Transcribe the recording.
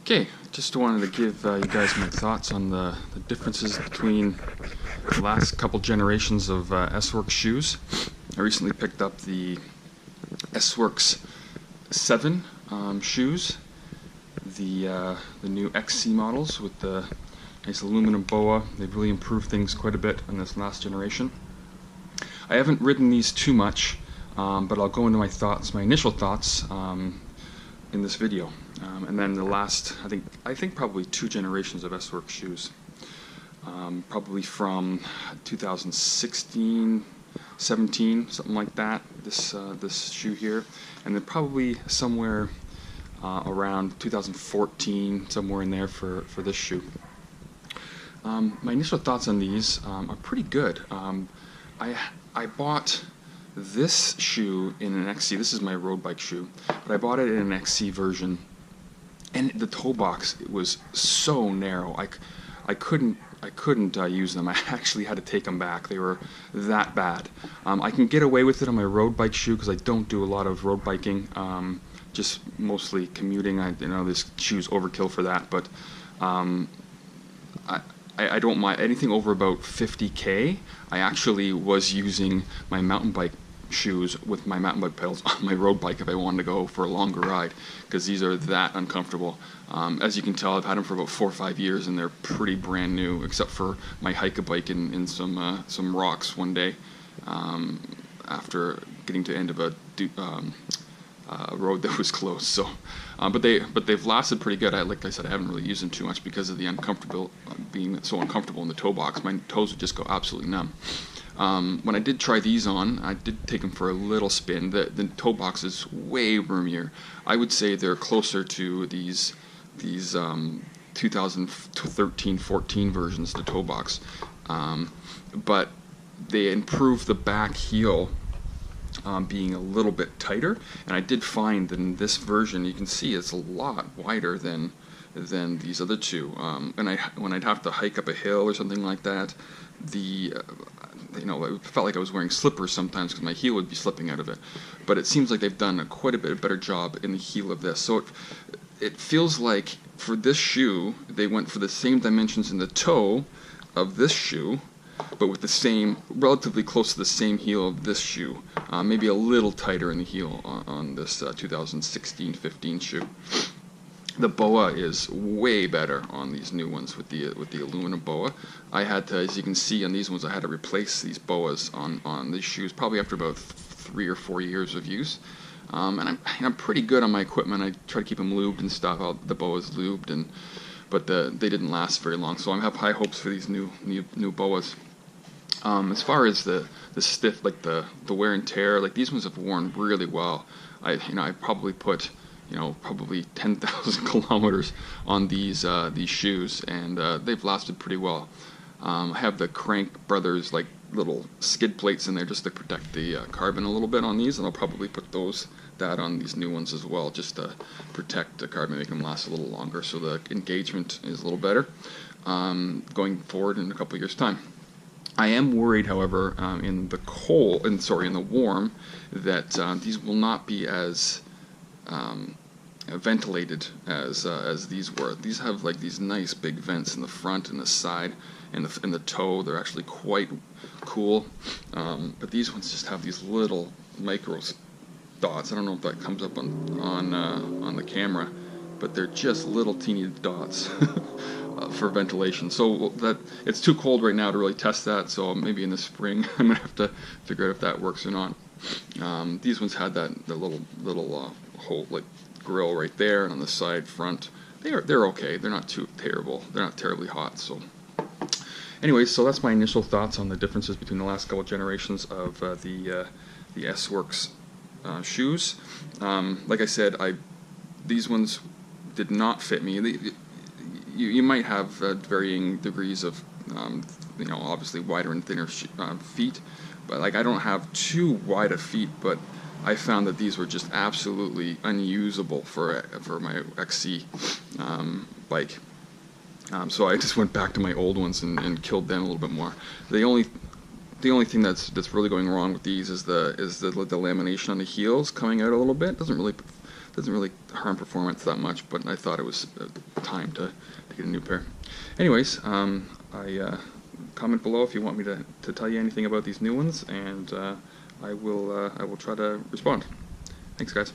Okay, just wanted to give you guys my thoughts on the differences between the last couple generations of S-WORKS shoes. I recently picked up the S-WORKS 7 shoes, the new XC models with the nice aluminum boa. They've really improved things quite a bit in this last generation. I haven't ridden these too much, but I'll go into my thoughts, my initial thoughts in this video. And then the last, I think probably 2 generations of S-WORKS shoes. Probably from 2016, 17, something like that, this shoe here. And then probably somewhere around 2014, somewhere in there for this shoe. My initial thoughts on these are pretty good. I bought this shoe in an XC. This is my road bike shoe, but I bought it in an XC version, and the toe box, it was so narrow. I couldn't use them. I actually had to take them back. They were that bad. I can get away with it on my road bike shoe because I don't do a lot of road biking, just mostly commuting. This shoe's overkill for that, but I don't mind anything over about 50K. I actually was using my mountain bike shoes with my mountain bike pedals on my road bike if I wanted to go for a longer ride, because these are that uncomfortable. As you can tell, I've had them for about 4 or 5 years, and they're pretty brand new, except for my hike-a-bike in some rocks one day after getting to the end of a road that was closed. So, but they've lasted pretty good. Like I said, I haven't really used them too much because of the being so uncomfortable in the toe box. My toes would just go absolutely numb. When I did try these on, I did take them for a little spin. The toe box is way roomier. I would say they're closer to these 2013-14 versions of the toe box, but they improved the back heel being a little bit tighter, and I did find that in this version you can see it's a lot wider than these other two. When I'd have to hike up a hill or something like that, it felt like I was wearing slippers sometimes because my heel would be slipping out of it. But it seems like they've done quite a bit better job in the heel of this. So it feels like for this shoe they went for the same dimensions in the toe of this shoe, but with the same, relatively close to the same heel of this shoe. Maybe a little tighter in the heel on this 2016-15 shoe. The boa is way better on these new ones with the aluminum boa. I had to, as you can see on these ones, I had to replace these boas on these shoes probably after about 3 or 4 years of use. And I'm pretty good on my equipment. I try to keep them lubed and stuff. The boa's lubed, but they didn't last very long. So I have high hopes for these new boas. As far as the stiff, like the wear and tear, like these ones have worn really well. I probably put probably 10,000 kilometers on these shoes, and they've lasted pretty well. I have the Crank Brothers like little skid plates in there just to protect the carbon a little bit on these, and I'll probably put that on these new ones as well, just to protect the carbon, make them last a little longer, so the engagement is a little better going forward in a couple years' time. I am worried, however, in the warm, that these will not be as ventilated as these were. These have like these nice big vents in the front and the side and the toe. They're actually quite cool. But these ones just have these little micro dots. I don't know if that comes up on the camera, but they're just little teeny dots for ventilation. So that it's too cold right now to really test that. So maybe in the spring I'm gonna have to figure out if that works or not. These ones had the little hole, like grill right there, and on the side front they're okay. They're not too terrible. They're not terribly hot. So anyway, so that's my initial thoughts on the differences between the last couple generations of the S-WORKS shoes. Like I said, these ones did not fit me. You might have varying degrees of obviously wider and thinner feet, but like I don't have too wide of feet, but I found that these were just absolutely unusable for my XC bike. So I just went back to my old ones and killed them a little bit more. The only thing that's really going wrong with these is the lamination on the heels coming out a little bit. Doesn't really doesn't really harm performance that much, but I thought it was time to get a new pair. Anyways, comment below if you want me to tell you anything about these new ones, and I will try to respond. Thanks, guys.